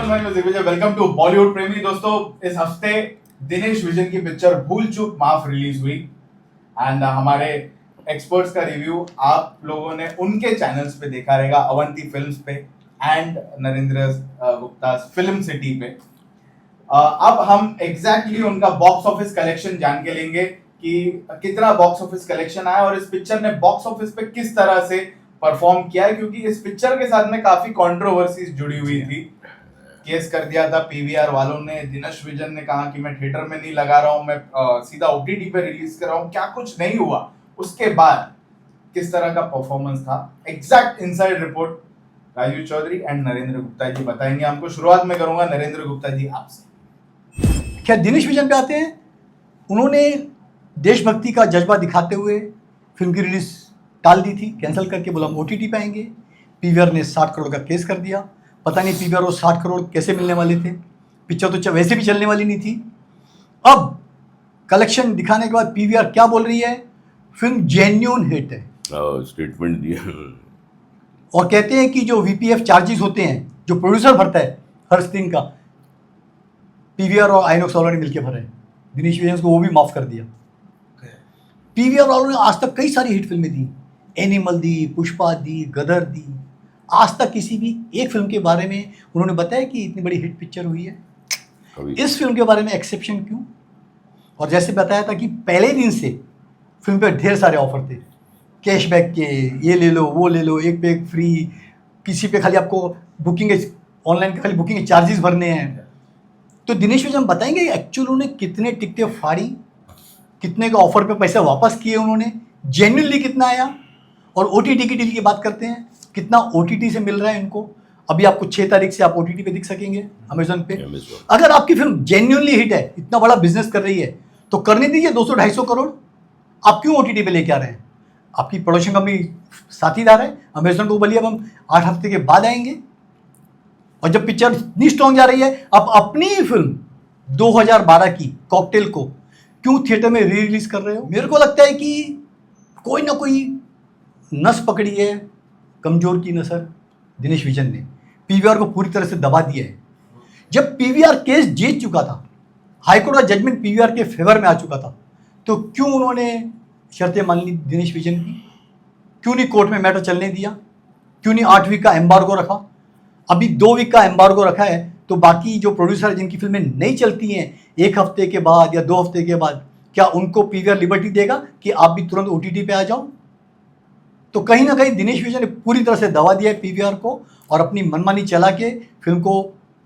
My music Vijay, welcome to Bollywood Premi. दोस्तों, इस हफ्ते दिनेश विजन की पिक्चर भूल चूक माफ रिलीज हुई एंड हमारे एक्सपर्ट्स का रिव्यू आप लोगों ने उनके चैनल्स पे देखा रहेगा, अवंती फिल्म्स पे and Narendra Gupta film city पे। अब हम एग्जैक्टली उनका बॉक्स ऑफिस कलेक्शन जान के लेंगे कि कितना बॉक्स ऑफिस कलेक्शन आया और इस पिक्चर ने बॉक्स ऑफिस पे किस तरह से परफॉर्म किया है, क्योंकि इस पिक्चर के साथ में काफी कंट्रोवर्सीज जुड़ी हुई थी। केस कर दिया था पीवीआर वालों ने, दिनेश विजन ने कहा कि मैं थिएटर में नहीं लगा रहा हूं, मैं सीधा ओटीटी पे रिलीज कर रहा हूं, क्या कुछ नहीं हुआ। उसके बाद किस तरह का परफॉर्मेंस था, exact inside report Rajeev Chaudhary and Narendra Gupta ji बताएंगे हमको। शुरुआत में करूंगा नरेंद्र गुप्ता जी आपसे। क्या दिनेश विजन पे आते हैं। उन्होंने देशभक्ति का जज्बा दिखाते हुए फिल्म की रिलीज टाल दी थी, कैंसिल करके बोला हम ओटीटी पे आएंगे। पीवीआर ने 60 करोड़ का केस कर दिया। पता नहीं पीवीआर को 60 करोड़ कैसे मिलने वाले थे, पिक्चर तो वैसे भी चलने वाली नहीं थी। अब कलेक्शन दिखाने के बाद पीवीआर क्या बोल रही है, फिल्म जेन्युइन हिट है, स्टेटमेंट दिया और कहते हैं कि जो वीपीएफ चार्जेस होते हैं जो प्रोड्यूसर भरता है हर स्क्रीन का, पीवीआर और आइनॉक्स वालों ने मिलकर भरे। दिनेश विजन को वो भी माफ कर दिया। पीवीआर वालों ने आज तक कई सारी हिट फिल्में दी, एनिमल दी, पुष्पा दी, गदर दी। आज तक किसी भी एक फिल्म के बारे में उन्होंने बताया कि इतनी बड़ी हिट पिक्चर हुई है। इस फिल्म के बारे में एक्सेप्शन क्यों? और जैसे बताया था कि पहले दिन से फिल्म पे ढेर सारे ऑफर थे, कैशबैक के, ये ले लो वो ले लो, एक पे एक फ्री, किसी पे खाली आपको बुकिंग ऑनलाइन के खाली बुकिंग के चार्जेस भरने हैं। तो दिनेश विजन बताएंगे एक्चुअली उन्होंने कितने टिकटें फाड़ी, कितने का ऑफर पे पैसे वापस किए उन्होंने, जेन्युइनली कितना आया। और ओटीटी की डील की बात करते हैं, कितना ओटीटी से मिल रहा है इनको। अभी आपको 6 तारीख से आप ओटीटी पे दिख सकेंगे अमेजोन पे। अगर आपकी फिल्म जेन्युइनली हिट है, इतना बड़ा बिजनेस कर रही है, तो करने दीजिए 200-250 करोड़। आप क्यों ओटीटी पे लेके आ रहे हैं? आपकी प्रोडक्शन कंपनी साथीदार है, अमेजोन को बोलिए अब हम 8 हफ्ते के बाद आएंगे। और जब पिक्चर इतनी स्ट्रॉन्ग जा रही है, आप अपनी ही फिल्म 2012 की कॉकटेल को क्यों थिएटर में री रिलीज कर रहे हो? मेरे को लगता है कि कोई ना कोई नस पकड़ी है, कमजोर की नसर दिनेश विजन ने पीवीआर को पूरी तरह से दबा दिया है। जब पीवीआर केस जीत चुका था, हाईकोर्ट का जजमेंट पीवीआर के फेवर में आ चुका था, तो क्यों उन्होंने शर्तें मान ली दिनेश विजन की? क्यों नहीं कोर्ट में मैटर चलने दिया? क्यों नहीं 8 वीक का एम्बार्गो रखा? अभी 2 वीक का एम्बार्गो रखा है, तो बाकी जो प्रोड्यूसर जिनकी फिल्में नहीं चलती हैं 1 हफ्ते के बाद या 2 हफ्ते के बाद, क्या उनको पीवीआर लिबर्टी देगा कि आप भी तुरंत ओटीटी पे आ जाओ? तो कहीं ना कहीं दिनेश विजन ने पूरी तरह से दबा दिया है पीवीआर को, और अपनी मनमानी चला के फिल्म को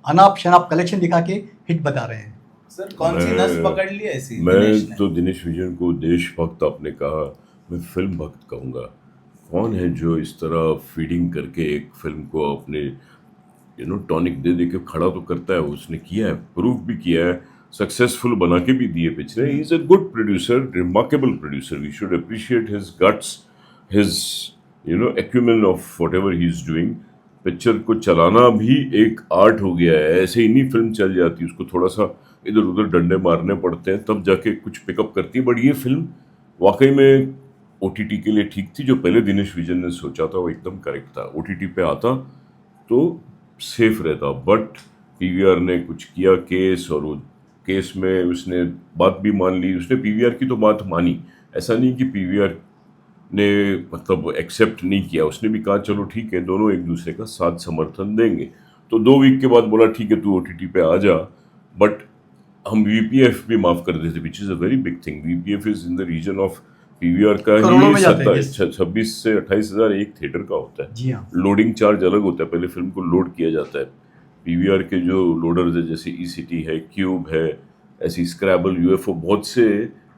अनाप शनाप कलेक्शन दिखा के हिट बता रहे हैं। सर, कौन सी नस पकड़ ली ऐसी? मैं तो दिनेश विजन को देशभक्त आपने कहा, मैं फिल्म भक्त कहूँगा। कौन है जो इस तरह फीडिंग करके एक फिल्म को अपने टॉनिक दे दे के खड़ा तो करता है? उसने किया है, प्रूव भी किया है, सक्सेसफुल बना के भी दिए picture. He is a good producer, remarkable producer. We should appreciate his guts, his acumen of whatever he is doing. Picture को चलाना भी एक आर्ट हो गया है। ऐसे ही नहीं फिल्म चल जाती, उसको थोड़ा सा इधर उधर डंडे मारने पड़ते हैं तब जाके कुछ पिकअप करती है। बट ये फिल्म वाकई में ओटीटी के लिए ठीक थी। जो पहले दिनेश विजन ने सोचा था वो एकदम करेक्ट था। ओटीटी पे आता तो सेफ रहता, बट पीवीआर ने कुछ किया केस, और वो केस में उसने बात भी मान ली। उसने पीवीआर की तो बात मानी, ऐसा नहीं कि पीवीआर ने मतलब एक्सेप्ट नहीं किया। उसने भी कहा चलो ठीक है, दोनों एक दूसरे का साथ समर्थन देंगे। तो 2 वीक के बाद बोला ठीक है तू ओटीटी पे आ जा, बट हम वीपीएफ भी माफ कर देते, which is a very big thing. VPF is in the reason of PVR का ही 26 से 28 हज़ार एक थिएटर का होता है। जी हाँ। लोडिंग चार्ज अलग होता है, पहले फिल्म को लोड किया जाता है। पीवीआर के जो लोडर्स है, जैसे ईसीटी है, क्यूब है, ऐसी स्क्रैबल, यूएफओ, बहुत से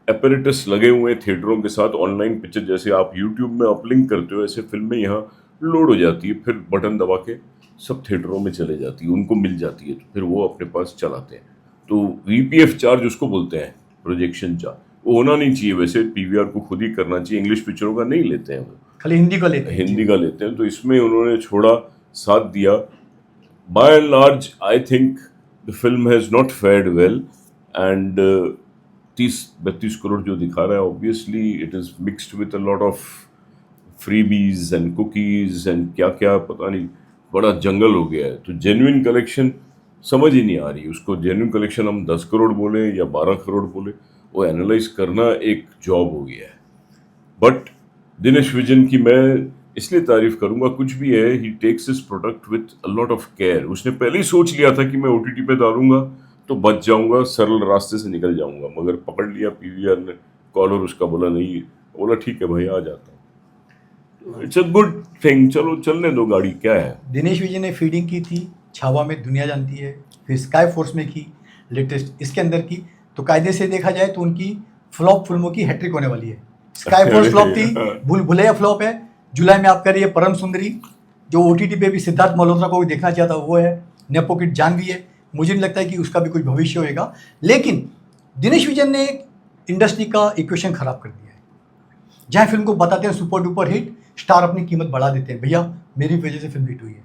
एपरेटस लगे हुए हैं थिएटरों के साथ। ऑनलाइन पिक्चर जैसे आप यूट्यूब में अपलिंक करते हो, ऐसे फिल्में यहाँ लोड हो जाती है, फिर बटन दबा के सब थिएटरों में चले जाती है, उनको मिल जाती है, तो फिर वो अपने पास चलाते हैं। तो वीपीएफ चार्ज उसको बोलते हैं, प्रोजेक्शन चार्ज, वो होना नहीं चाहिए। वैसे पीवीआर को खुद ही करना चाहिए, इंग्लिश पिक्चरों का नहीं लेते हैं वो, खाली हिंदी का लेते हैं। हिंदी का लेते हैं। तो इसमें उन्होंने छोड़ा, साथ दिया। By and large I think the film has not fared well, and 30-32 crore जो दिखा रहा है, obviously it is mixed with a lot of freebies and cookies and क्या क्या, पता नहीं, बड़ा जंगल हो गया है। तो जेन्युइन कलेक्शन समझ ही नहीं आ रही उसको। जेन्युइन कलेक्शन हम 10 करोड़ बोले या 12 करोड़ बोले, वो एनालाइज करना एक जॉब हो गया है। बट दिनेश विजन की मैं इसलिए तारीफ करूंगा, कुछ भी है, he takes this product with a lot of care. उसने पहले ही सोच लिया था कि मैं ओटीटी पे डालूंगा तो बच जाऊंगा, सरल रास्ते से निकल जाऊंगा, मगर पकड़ लिया पीवीआर ने कॉलर उसका, बोला नहीं, बोला ठीक है भाई आ जाता हूँ। इट्स अ गुड थिंग, चलो चलने दो गाड़ी, क्या है। दिनेश विजय ने फीडिंग की थी छावा में, दुनिया जानती है, फिर स्काई फोर्स में की, लेटेस्ट इसके अंदर की। तो कायदे से देखा जाए तो उनकी फ्लॉप फिल्मों की हैट्रिक होने वाली है। स्काई फोर्स फ्लॉप थी, भूल भुलैया फ्लॉप है, जुलाई में आप कर रही है परम सुंदरी, जो ओटीटी पे भी सिद्धार्थ मल्होत्रा को भी देखना चाहता वो है, नेपो किड जानवी है। मुझे नहीं लगता है कि उसका भी कोई भविष्य होएगा। लेकिन दिनेश विजन ने एक इंडस्ट्री का इक्वेशन खराब कर दिया है, जहाँ फिल्म को बताते हैं सुपर डुपर हिट, स्टार अपनी कीमत बढ़ा देते हैं, भैया मेरी वजह से फिल्म हिट हुई है,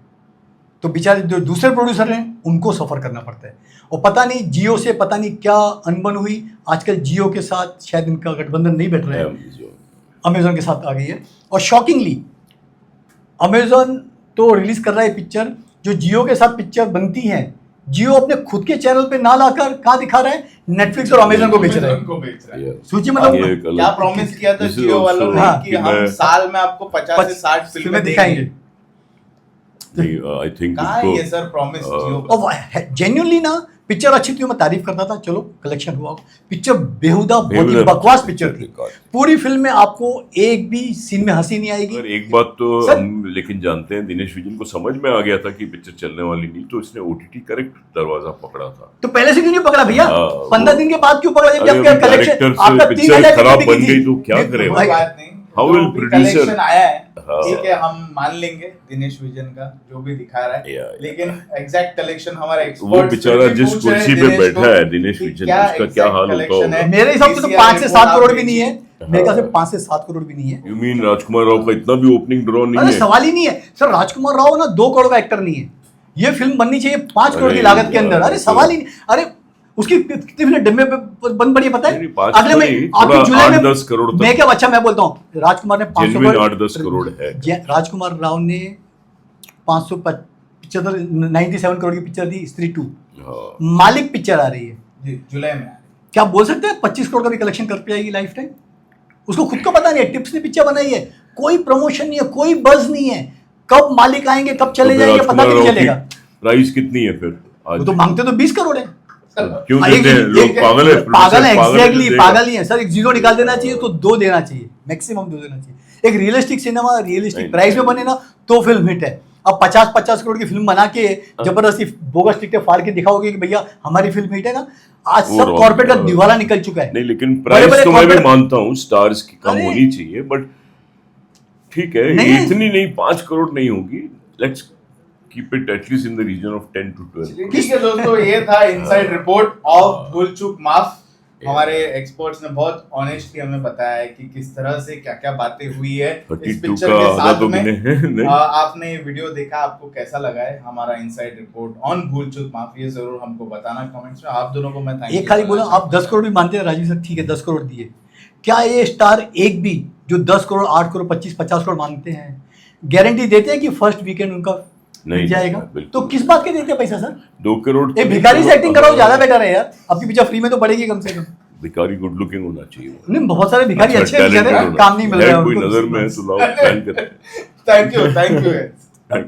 तो बेचारे जो दूसरे प्रोड्यूसर हैं उनको सफ़र करना पड़ता है। और पता नहीं जियो से पता नहीं क्या अनबन हुई, आजकल जियो के साथ शायद इनका गठबंधन नहीं बैठ रहा है, अमेजोन के साथ आ गई है। और शॉकिंगली अमेजोन तो रिलीज कर रहा है पिक्चर, जो जियो के साथ पिक्चर बनती हैं जियो अपने खुद के चैनल पे ना लाकर कहाँ दिखा रहा है, नेटफ्लिक्स और अमेजोन को बेच रहा है। सोचिए मतलब क्या प्रॉमिस किया था जियो वालों ने कि हम साल में आपको 50 से 60 फिल्में दिखाएंगे। आई थिंक कहाँ है ये सर प्रॉमिस जियो? जेन्युइनली ना पिक्चर अच्छी थी, मैं तारीफ करता था, चलो कलेक्शन हुआ। पिक्चर बेहुदा बहुत ही बकवास पिक्चर थी। पूरी फिल्म में आपको एक भी सीन में हंसी नहीं आएगी। एक बात तो हम लेकिन जानते हैं, दिनेश विजन को समझ में आ गया था कि पिक्चर चलने वाली नहीं, तो इसने ओटीटी करेक्ट दरवाजा पकड़ा था। तो पहले से क्यों नहीं पकड़ा भैया? 15 दिन के बाद क्यों पकड़ा? जब आपका कलेक्शन आपका पिक्चर खराब बन गई तो क्या करे? बात नहीं, हाउ विल प्रोड्यूसर आया है, ठीक है, हम मान लेंगे दिनेश विजन का जो भी दिखा रहा है, लेकिन एग्जैक्ट कलेक्शन हमारे एक्सपर्ट, वो बेचारा जिस कुर्सी पे बैठा है दिनेश विजन, उसका क्या हाल होता होगा। मेरे हिसाब से तो 5 से 7 करोड़ भी नहीं है, मेरे ख्याल से 5 से 7 करोड़ भी नहीं है। यू मीन राजकुमार राव का इतना भी ओपनिंग ड्रॉ नहीं है? सवाल ही नहीं है सर, राजकुमार राव ना 2 करोड़ का एक्टर नहीं है। ये फिल्म बननी चाहिए 5 करोड़ की लागत के अंदर। अरे सवाल ही नहीं। अरे उसकी कितनी फिल्म डब्बे पे बन पड़ी है पता है? अगले में आपकी जुलाई में 10 करोड़ मैं क्या, अच्छा मैं बोलता हूँ, राजकुमार ने 500 करोड़, 8-10 करोड़ है। राजकुमार राव ने 575 97 करोड़ की पिक्चर थी स्त्री 2। मालिक पिक्चर आ रही है जुलाई में, क्या बोल सकते हैं 25 करोड़ का भी कलेक्शन कर पाएगी लाइफ टाइम? उसको खुद को पता नहीं है, टिप्स ने पिक्चर बनाई है, कोई प्रमोशन नहीं है, कोई बज नहीं है, कब मालिक आएंगे कब चले जाएंगे पता नहीं चलेगा। प्राइस कितनी है फिर आज? वो तो मांगते तो 20 करोड़ है। क्यों देते हैं लोग? पागल है, पागल है, एग्जैक्टली पागल ही है सर। एक जीरो निकाल देना चाहिए, उसको 2 देना चाहिए, मैक्सिमम 2 देना चाहिए। एक रियलिस्टिक सिनेमा रियलिस्टिक प्राइस में बने ना तो फिल्म हिट है। अब 50-50 करोड़ की फिल्म बना के जबरदस्ती बोगस टिकटें फाड़ के दिखाओगे कि भैया हमारी फिल्म हिट है ना, आज सब कॉर्पोरेट का दिवाला निकल चुका है। नहीं, लेकिन प्राइस तो मैं भी मानता हूँ स्टार्स की कम होनी चाहिए, बट ठीक है, इतनी नहीं, 5 करोड़ नहीं होगी। Let's keep it at least in the region of 10 to 12। ठीक है दोस्तों, ये था इनसाइड रिपोर्ट ऑफ भूल चूक माफ। हमारे एक्सपर्ट्स ने बहुत ऑनेस्टली हमें बताया है कि किस तरह से क्या क्या बातें हुई है इस पिक्चर के साथ में। आपने ये वीडियो देखा, आपको कैसा लगा है हमारा इनसाइड रिपोर्ट ऑन भूल चूक माफ? ये जरूर हमको बताना कमेंट्स में। आप दोनों को मैं थैंक यू। एक खाली बोलो, आप 10 करोड़ भी मानते हैं राजीव सर, ठीक है 10 करोड़ दिए, क्या ये स्टार एक भी जो 10 करोड़ 8 करोड़ 25-50 करोड़ मांगते हैं गारंटी देते हैं कि फर्स्ट वीकेंड उनका नहीं जाएगा? तो किस बात के देते हैं पैसा सर? 2 करोड़ एक भिखारी से एक्टिंग कराओ, ज्यादा बेटर है यार। आपकी पिक्चर फ्री में तो पड़ेगी कम से कम। भिखारी गुड लुकिंग होना चाहिए। नहीं, बहुत सारे भिखारी अच्छे बेचारे काम नहीं मिल रहा है कोई नजर में है तो लाओ, प्लान करते हैं। Thank you.